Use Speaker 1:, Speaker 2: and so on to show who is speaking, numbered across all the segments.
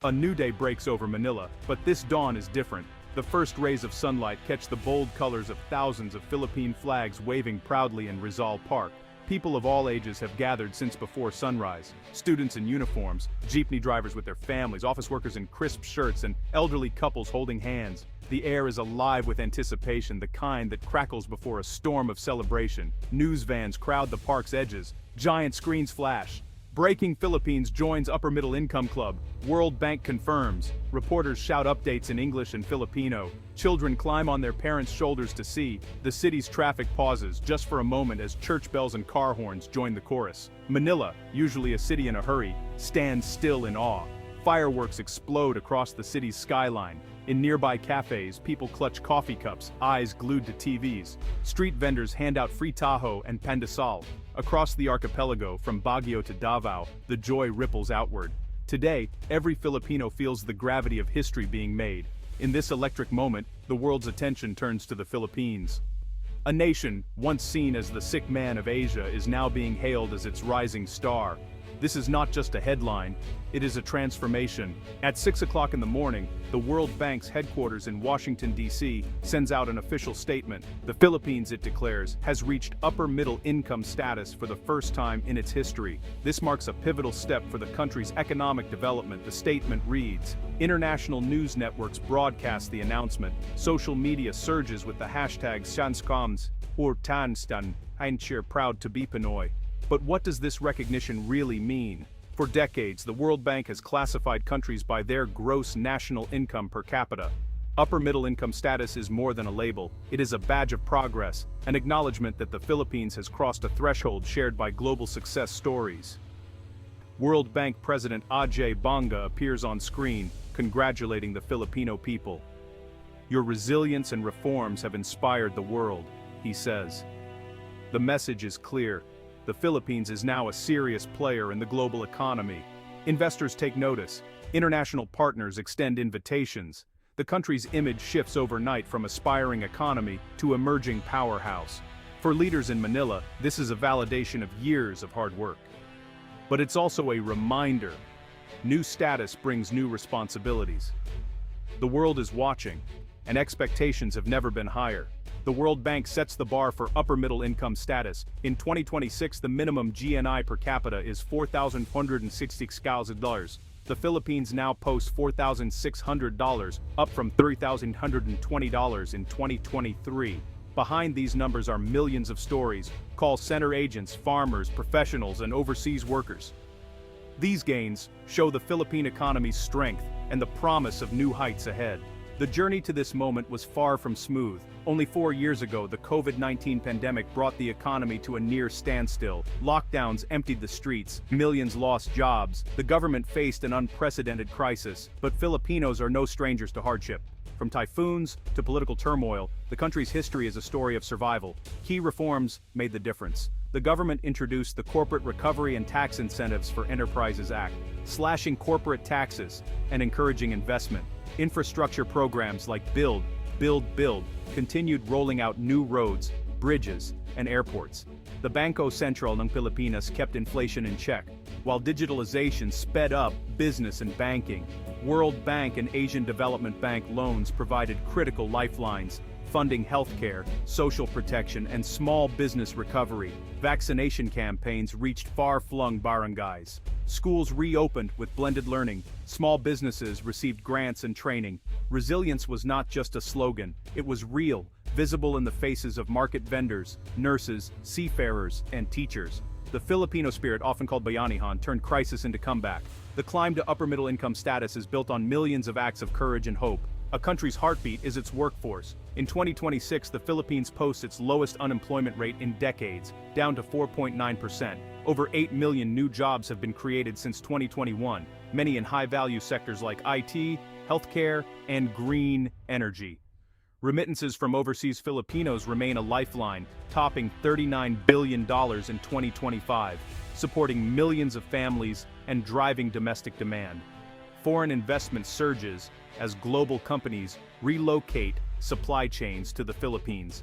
Speaker 1: A new day breaks over Manila, but this dawn is different. The first rays of sunlight catch the bold colors of thousands of Philippine flags waving proudly in Rizal Park. People of all ages have gathered since before sunrise. Students in uniforms, jeepney drivers with their families, office workers in crisp shirts, and elderly couples holding hands. The air is alive with anticipation, the kind that crackles before a storm of celebration. News vans crowd the park's edges. Giant screens flash. Breaking Philippines joins Upper Middle Income Club. World Bank confirms. Reporters shout updates in English and Filipino. Children climb on their parents' shoulders to see. The city's traffic pauses just for a moment as church bells and car horns join the chorus. Manila, usually a city in a hurry, stands still in awe. Fireworks explode across the city's skyline. In nearby cafes, people clutch coffee cups, eyes glued to TVs. Street vendors hand out free taho and pandesal. Across the archipelago, from Baguio to Davao, the joy ripples outward. Today, every Filipino feels the gravity of history being made. In this electric moment, the world's attention turns to the Philippines. A nation, once seen as the sick man of Asia, is now being hailed as its rising star. This is not just a headline, it is a transformation. At 6 o'clock in the morning, the World Bank's headquarters in Washington, D.C. sends out an official statement. The Philippines, it declares, has reached upper middle income status for the first time in its history. This marks a pivotal step for the country's economic development, the statement reads. International news networks broadcast the announcement. Social media surges with the hashtag #Sanskams or Tanstan, Eincheer proud to be Pinoy. But what does this recognition really mean? For decades, the World Bank has classified countries by their gross national income per capita. Upper middle income status is more than a label. It is a badge of progress, an acknowledgement that the Philippines has crossed a threshold shared by global success stories. World Bank President Ajay Banga appears on screen, congratulating the Filipino people. Your resilience and reforms have inspired the world, he says. The message is clear. The Philippines is now a serious player in the global economy. Investors take notice. International partners extend invitations. The country's image shifts overnight from aspiring economy to emerging powerhouse. For leaders in Manila, this is a validation of years of hard work. But it's also a reminder. New status brings new responsibilities. The world is watching, and expectations have never been higher. The World Bank sets the bar for upper middle income status. In 2026, the minimum GNI per capita is $4,460. The Philippines now posts $4,600, up from $3,120 in 2023. Behind these numbers are millions of stories, call center agents, farmers, professionals, and overseas workers. These gains show the Philippine economy's strength and the promise of new heights ahead. The journey to this moment was far from smooth. Only 4 years ago, the COVID-19 pandemic brought the economy to a near standstill. Lockdowns emptied the streets, millions lost jobs, the government faced an unprecedented crisis. But Filipinos are no strangers to hardship. From typhoons to political turmoil, the country's history is a story of survival. Key reforms made the difference. The government introduced the Corporate Recovery and Tax Incentives for Enterprises Act, slashing corporate taxes and encouraging investment. Infrastructure programs like Build, Build continued rolling out new roads, bridges, and airports. The Bangko Sentral ng Pilipinas kept inflation in check, while digitalization sped up business and banking. World Bank and Asian Development Bank loans provided critical lifelines, funding healthcare, social protection, and small business recovery. Vaccination campaigns reached far-flung barangays. Schools reopened with blended learning. Small businesses received grants and training. Resilience was not just a slogan, it was real, visible in the faces of market vendors, nurses, seafarers, and teachers. The Filipino spirit, often called Bayanihan, turned crisis into comeback. The climb to upper middle income status is built on millions of acts of courage and hope. A country's heartbeat is its workforce. In 2026, the Philippines posts its lowest unemployment rate in decades, down to 4.9%. Over 8 million new jobs have been created since 2021, many in high-value sectors like IT, healthcare, and green energy. Remittances from overseas Filipinos remain a lifeline, topping $39 billion in 2025, supporting millions of families and driving domestic demand. Foreign investment surges as global companies relocate supply chains to the Philippines.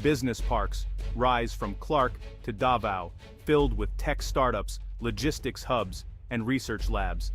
Speaker 1: Business parks rise from Clark to Davao, filled with tech startups, logistics hubs, and research labs.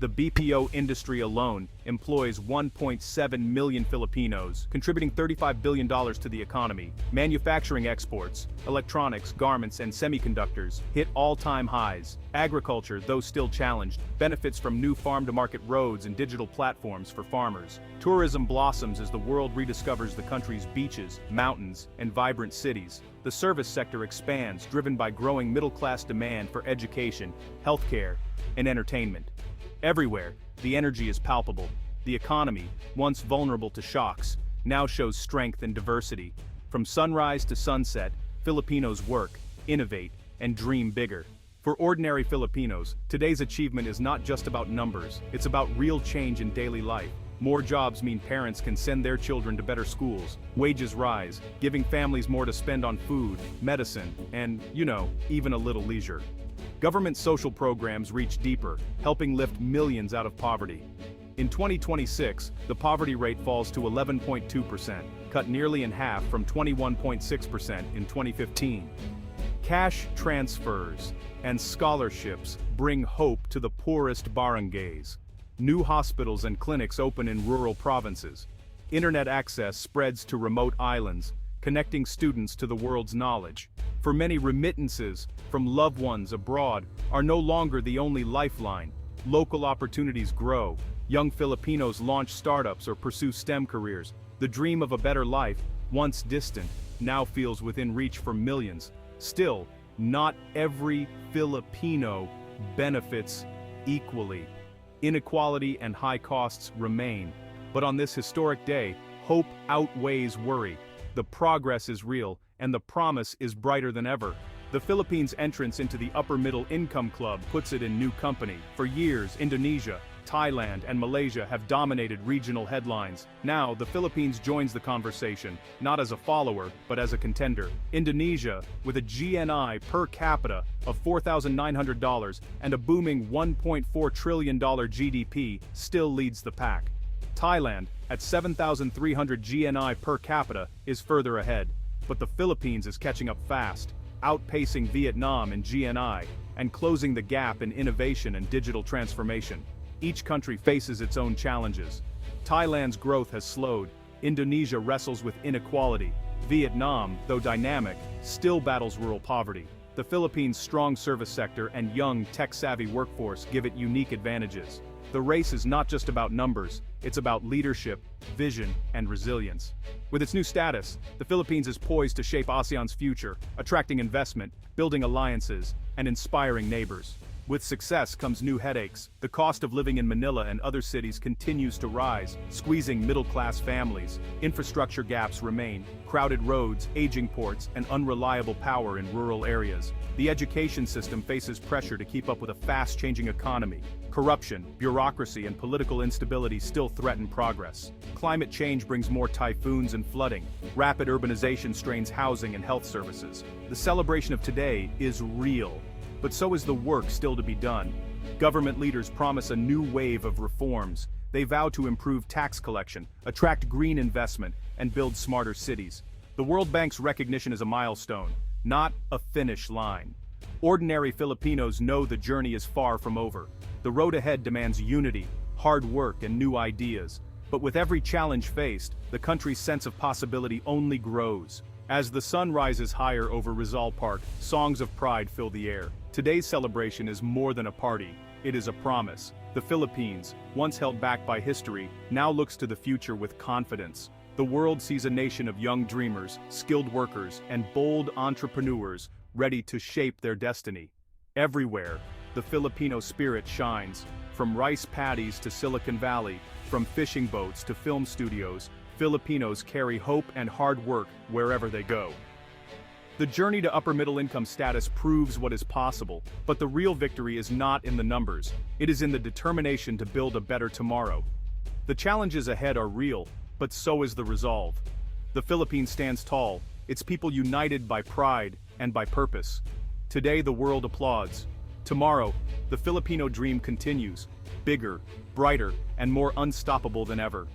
Speaker 1: The BPO industry alone employs 1.7 million Filipinos, contributing $35 billion to the economy. Manufacturing exports, electronics, garments, and semiconductors hit all-time highs. Agriculture, though still challenged, benefits from new farm-to-market roads and digital platforms for farmers. Tourism blossoms as the world rediscovers the country's beaches, mountains, and vibrant cities. The service sector expands, driven by growing middle-class demand for education, healthcare, and entertainment. Everywhere, the energy is palpable. The economy, once vulnerable to shocks, now shows strength and diversity. From sunrise to sunset, Filipinos work, innovate, and dream bigger. For ordinary Filipinos, today's achievement is not just about numbers, it's about real change in daily life. More jobs mean parents can send their children to better schools, wages rise, giving families more to spend on food, medicine, and, even a little leisure. Government social programs reach deeper, helping lift millions out of poverty. In 2026, the poverty rate falls to 11.2%, cut nearly in half from 21.6% in 2015. Cash transfers and scholarships bring hope to the poorest barangays. New hospitals and clinics open in rural provinces. Internet access spreads to remote islands, connecting students to the world's knowledge. For many, remittances from loved ones abroad are no longer the only lifeline. Local opportunities grow. Young Filipinos launch startups or pursue STEM careers. The dream of a better life, once distant, now feels within reach for millions. Still, not every Filipino benefits equally. Inequality and high costs remain. But on this historic day, hope outweighs worry. The progress is real, and the promise is brighter than ever. The Philippines' entrance into the upper middle income club puts it in new company. For years, Indonesia, Thailand, and Malaysia have dominated regional headlines. Now, the Philippines joins the conversation, not as a follower, but as a contender. Indonesia, with a GNI per capita of $4,900 and a booming $1.4 trillion GDP, still leads the pack. Thailand, at 7,300 GNI per capita, is further ahead. But the Philippines is catching up fast, outpacing Vietnam in GNI, and closing the gap in innovation and digital transformation. Each country faces its own challenges. Thailand's growth has slowed. Indonesia wrestles with inequality. Vietnam, though dynamic, still battles rural poverty. The Philippines' strong service sector and young, tech-savvy workforce give it unique advantages. The race is not just about numbers, it's about leadership, vision, and resilience. With its new status, the Philippines is poised to shape ASEAN's future, attracting investment, building alliances, and inspiring neighbors. With success comes new headaches. The cost of living in Manila and other cities continues to rise, squeezing middle-class families. Infrastructure gaps remain, crowded roads, aging ports, and unreliable power in rural areas. The education system faces pressure to keep up with a fast-changing economy. Corruption, bureaucracy, and political instability still threaten progress. Climate change brings more typhoons and flooding. Rapid urbanization strains housing and health services. The celebration of today is real, but so is the work still to be done. Government leaders promise a new wave of reforms. They vow to improve tax collection, attract green investment, and build smarter cities. The World Bank's recognition is a milestone, not a finish line. Ordinary Filipinos know the journey is far from over. The road ahead demands unity, hard work, and new ideas. But with every challenge faced, the country's sense of possibility only grows. As the sun rises higher over Rizal Park, songs of pride fill the air. Today's celebration is more than a party, it is a promise. The Philippines, once held back by history, now looks to the future with confidence. The world sees a nation of young dreamers, skilled workers, and bold entrepreneurs ready to shape their destiny. Everywhere, the Filipino spirit shines. From rice paddies to Silicon Valley, from fishing boats to film studios, Filipinos carry hope and hard work wherever they go. The journey to upper middle income status proves what is possible, but the real victory is not in the numbers. It is in the determination to build a better tomorrow. The challenges ahead are real, but so is the resolve. The Philippines stands tall, its people united by pride and by purpose. Today the world applauds. Tomorrow, the Filipino dream continues, bigger, brighter, and more unstoppable than ever.